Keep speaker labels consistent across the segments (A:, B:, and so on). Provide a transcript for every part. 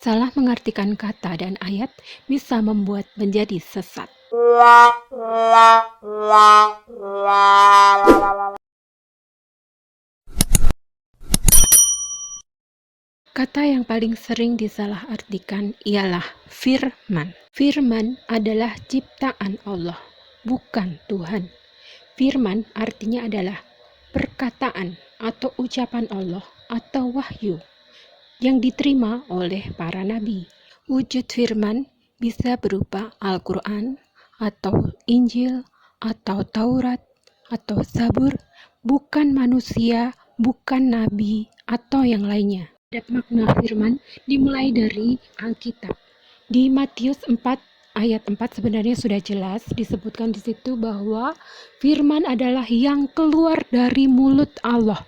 A: Salah mengartikan kata dan ayat bisa membuat menjadi sesat. Kata yang paling sering disalahartikan ialah firman. Firman adalah ciptaan Allah, bukan Tuhan. Firman artinya adalah perkataan atau ucapan Allah atau wahyu yang diterima oleh para nabi. Wujud firman bisa berupa Al-Quran atau Injil atau Taurat atau Zabur, bukan manusia, bukan nabi atau yang lainnya. Makna firman dimulai dari Alkitab. Di Matius 4 ayat 4 sebenarnya sudah jelas disebutkan di situ bahwa firman adalah yang keluar dari mulut Allah.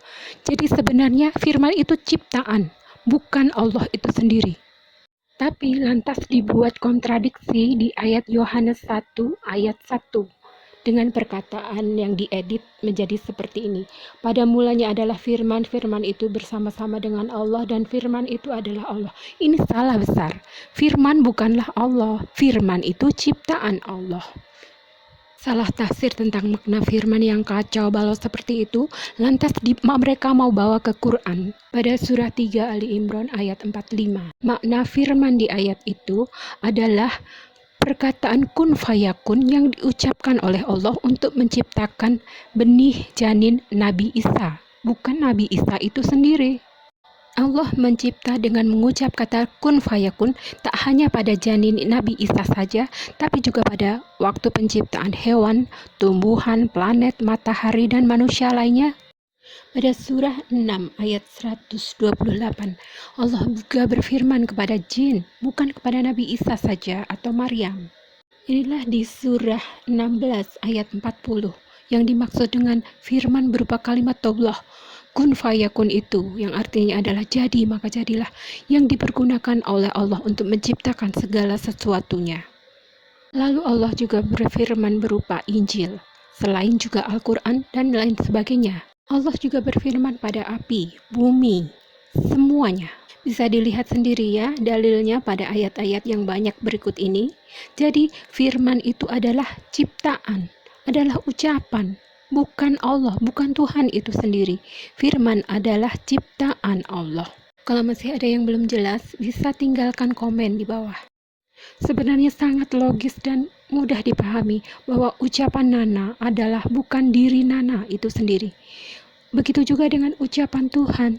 A: Jadi sebenarnya firman itu ciptaan, bukan Allah itu sendiri. Tapi lantas dibuat kontradiksi di ayat Yohanes 1 ayat 1 dengan perkataan yang diedit menjadi seperti ini. Pada mulanya adalah firman, firman itu bersama-sama dengan Allah dan firman itu adalah Allah. Ini salah besar. Firman bukanlah Allah, firman itu ciptaan Allah. Salah tafsir tentang makna firman yang kacau balau seperti itu, lantas mereka mau bawa ke Quran. Pada surah 3 Ali Imran ayat 45. Makna firman di ayat itu adalah perkataan kun fayakun yang diucapkan oleh Allah untuk menciptakan benih janin Nabi Isa, bukan Nabi Isa itu sendiri. Allah mencipta dengan mengucap kata kun fayakun tak hanya pada janin Nabi Isa saja, tapi juga pada waktu penciptaan hewan, tumbuhan, planet, matahari, dan manusia lainnya. Pada surah 6 ayat 128, Allah juga berfirman kepada jin, bukan kepada Nabi Isa saja atau Maryam. Inilah di surah 16 ayat 40 yang dimaksud dengan firman berupa kalimat Allah. Kun fayakun itu yang artinya adalah jadi maka jadilah, yang dipergunakan oleh Allah untuk menciptakan segala sesuatunya. Lalu Allah juga berfirman berupa Injil, selain juga Al-Quran dan lain sebagainya. Allah juga berfirman pada api, bumi, semuanya. Bisa dilihat sendiri ya dalilnya pada ayat-ayat yang banyak berikut ini. Jadi firman itu adalah ciptaan, adalah ucapan, bukan Allah, bukan Tuhan itu sendiri. Firman adalah ciptaan Allah. Kalau masih ada yang belum jelas, bisa tinggalkan komen di bawah. Sebenarnya sangat logis dan mudah dipahami bahwa ucapan Nana adalah bukan diri Nana itu sendiri. Begitu juga dengan ucapan Tuhan.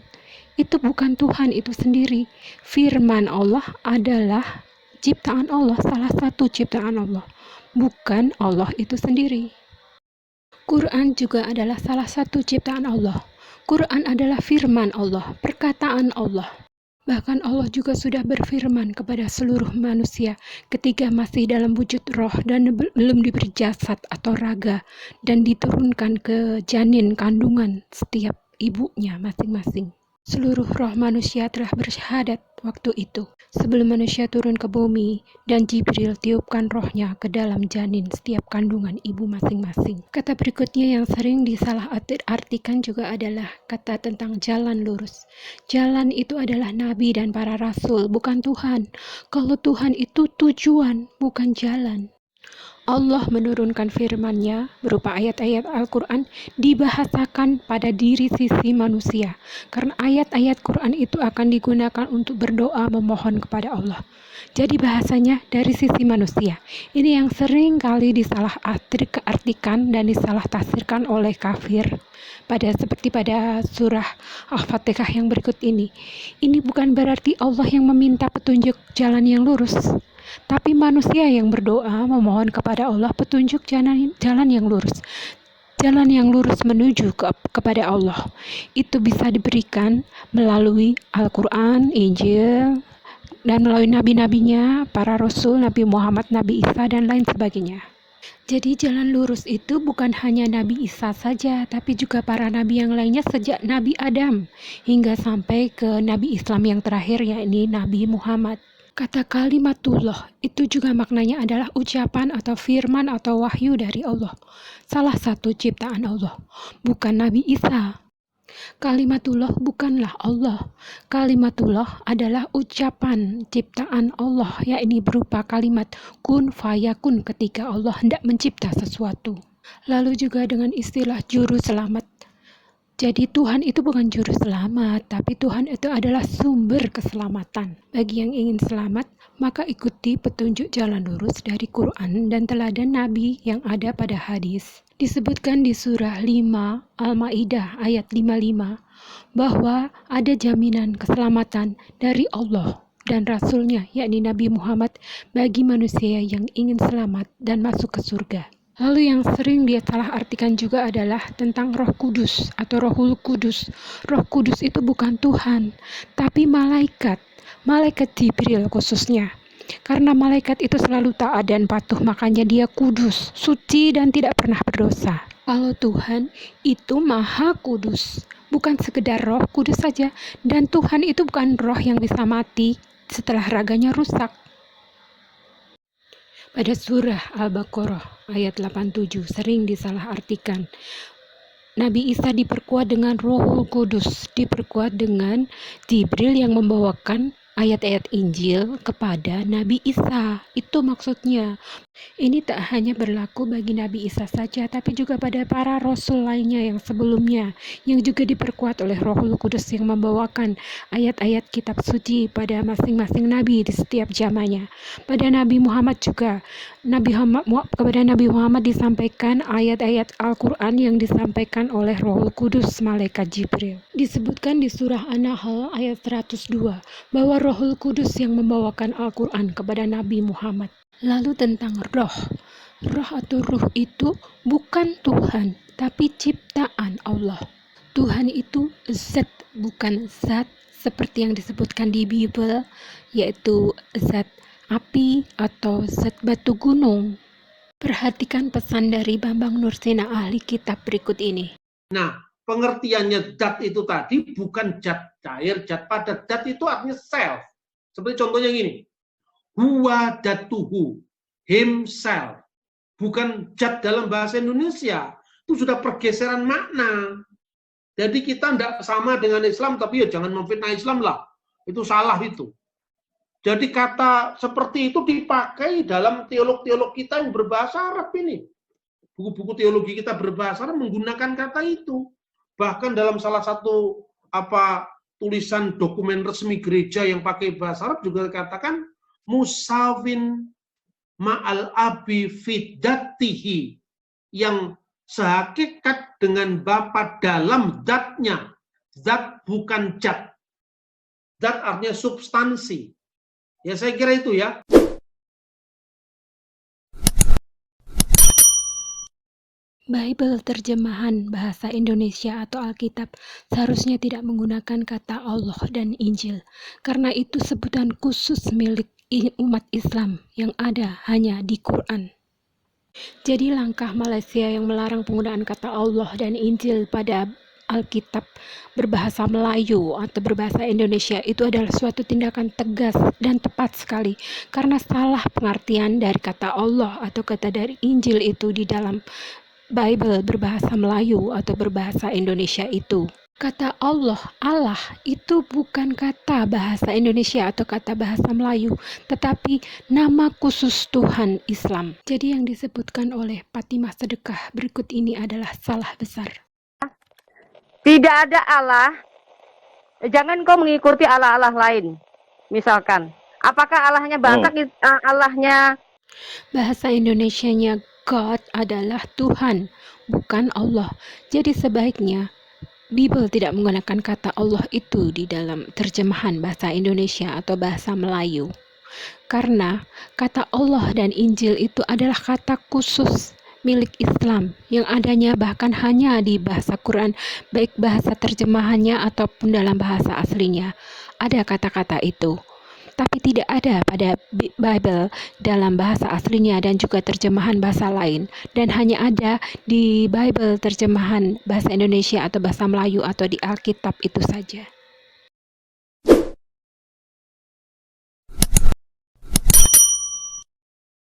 A: Itu bukan Tuhan itu sendiri. Firman Allah adalah ciptaan Allah, salah satu ciptaan Allah, bukan Allah itu sendiri. Quran juga adalah salah satu ciptaan Allah. Quran adalah firman Allah, perkataan Allah. Bahkan Allah juga sudah berfirman kepada seluruh manusia ketika masih dalam wujud roh dan belum diberi jasad atau raga dan diturunkan ke janin kandungan setiap ibunya masing-masing. Seluruh roh manusia telah bersyahadat waktu itu sebelum manusia turun ke bumi dan Jibril tiupkan rohnya ke dalam janin setiap kandungan ibu masing-masing. Kata berikutnya yang sering disalahartikan juga adalah kata tentang jalan lurus. Jalan itu adalah nabi dan para rasul, bukan Tuhan. Kalau Tuhan itu tujuan, bukan jalan. Allah menurunkan firman-Nya berupa ayat-ayat Al-Quran dibahasakan pada diri sisi manusia. Karena ayat-ayat Quran itu akan digunakan untuk berdoa memohon kepada Allah. Jadi bahasanya dari sisi manusia. Ini yang sering kali disalahartikan dan disalah tafsirkan oleh kafir. Seperti pada surah Al-Fatihah yang berikut ini. Ini bukan berarti Allah yang meminta petunjuk jalan yang lurus. Tapi manusia yang berdoa memohon kepada Allah petunjuk jalan yang lurus. Jalan yang lurus menuju kepada Allah. Itu bisa diberikan melalui Al-Quran, Injil, dan melalui nabi-nabinya, para rasul, Nabi Muhammad, Nabi Isa, dan lain sebagainya. Jadi jalan lurus itu bukan hanya Nabi Isa saja, tapi juga para nabi yang lainnya sejak Nabi Adam hingga sampai ke Nabi Islam yang terakhir, yakni Nabi Muhammad. Kata kalimatullah itu juga maknanya adalah ucapan atau firman atau wahyu dari Allah. Salah satu ciptaan Allah, bukan Nabi Isa. Kalimatullah bukanlah Allah. Kalimatullah adalah ucapan ciptaan Allah, yakni berupa kalimat kun fayakun ketika Allah hendak mencipta sesuatu. Lalu juga dengan istilah juru selamat. Jadi Tuhan itu bukan juru selamat, tapi Tuhan itu adalah sumber keselamatan. Bagi yang ingin selamat, maka ikuti petunjuk jalan lurus dari Quran dan teladan Nabi yang ada pada hadis. Disebutkan di surah 5 Al-Maidah ayat 55 bahwa ada jaminan keselamatan dari Allah dan Rasul-Nya, yakni Nabi Muhammad, bagi manusia yang ingin selamat dan masuk ke surga. Lalu yang sering dia salah artikan juga adalah tentang Roh Kudus atau Rohul Kudus. Roh Kudus itu bukan Tuhan, tapi malaikat Jibril khususnya. Karena malaikat itu selalu taat dan patuh, makanya dia kudus, suci dan tidak pernah berdosa. Kalau Tuhan itu maha kudus, bukan sekedar roh kudus saja. Dan Tuhan itu bukan roh yang bisa mati setelah raganya rusak. Pada surah Al-Baqarah ayat 87 sering disalahartikan. Nabi Isa diperkuat dengan Rohul Kudus, diperkuat dengan Jibril yang membawakan ayat-ayat Injil kepada Nabi Isa. Itu maksudnya. Ini tak hanya berlaku bagi Nabi Isa saja, tapi juga pada para rasul lainnya yang sebelumnya, yang juga diperkuat oleh Rohul Kudus yang membawakan ayat-ayat kitab suci pada masing-masing nabi di setiap zamannya. Pada Nabi Muhammad juga, kepada Nabi Muhammad disampaikan ayat-ayat Al-Quran yang disampaikan oleh Rohul Kudus, malaikat Jibril. Disebutkan di surah An-Nahl ayat 102 bahwa Rohul Kudus yang membawakan Al-Quran kepada Nabi Muhammad. Lalu tentang roh atau ruh itu bukan Tuhan, tapi ciptaan Allah. Tuhan itu zat, bukan zat seperti yang disebutkan di Bible, yaitu zat api atau zat batu gunung. Perhatikan pesan dari Bambang Nursena, ahli kitab berikut ini.
B: Nah, pengertiannya zat itu tadi bukan zat cair, zat padat. Zat itu artinya self. Seperti contohnya gini. Huwa datuhu, himself. Bukan zat dalam bahasa Indonesia. Itu sudah pergeseran makna. Jadi kita tidak sama dengan Islam, tapi ya jangan memfitnah Islam lah. Itu salah itu. Jadi kata seperti itu dipakai dalam teolog-teolog kita yang berbahasa Arab ini. Buku-buku teologi kita berbahasa Arab menggunakan kata itu. Bahkan dalam salah satu tulisan dokumen resmi gereja yang pakai bahasa Arab juga dikatakan musawin ma'al abi fiddatihi, yang sehakikat dengan Bapa dalam zatnya. Zat bukan zat. Zat artinya substansi. Ya saya kira itu ya.
A: Bible terjemahan bahasa Indonesia atau Alkitab seharusnya tidak menggunakan kata Allah dan Injil, karena itu sebutan khusus milik umat Islam yang ada hanya di Quran. Jadi langkah Malaysia yang melarang penggunaan kata Allah dan Injil pada Alkitab berbahasa Melayu atau berbahasa Indonesia itu adalah suatu tindakan tegas dan tepat sekali, karena salah pengertian dari kata Allah atau kata dari Injil itu di dalam Bible berbahasa Melayu atau berbahasa Indonesia itu. Kata Allah itu bukan kata bahasa Indonesia atau kata bahasa Melayu, tetapi nama khusus Tuhan Islam. Jadi yang disebutkan oleh Fatimah Sedekah berikut ini adalah salah besar.
C: Tidak ada Allah, jangan kau mengikuti Allah-Allah lain. Misalkan, apakah Allahnya Batak, Allahnya...
A: Bahasa Indonesianya God adalah Tuhan, bukan Allah. Jadi sebaiknya Bible tidak menggunakan kata Allah itu di dalam terjemahan bahasa Indonesia atau bahasa Melayu. Karena kata Allah dan Injil itu adalah kata khusus milik Islam yang adanya bahkan hanya di bahasa Quran, baik bahasa terjemahannya ataupun dalam bahasa aslinya. Ada kata-kata itu. Tapi tidak ada pada Bible dalam bahasa aslinya dan juga terjemahan bahasa lain. Dan hanya ada di Bible terjemahan bahasa Indonesia atau bahasa Melayu atau di Alkitab itu saja.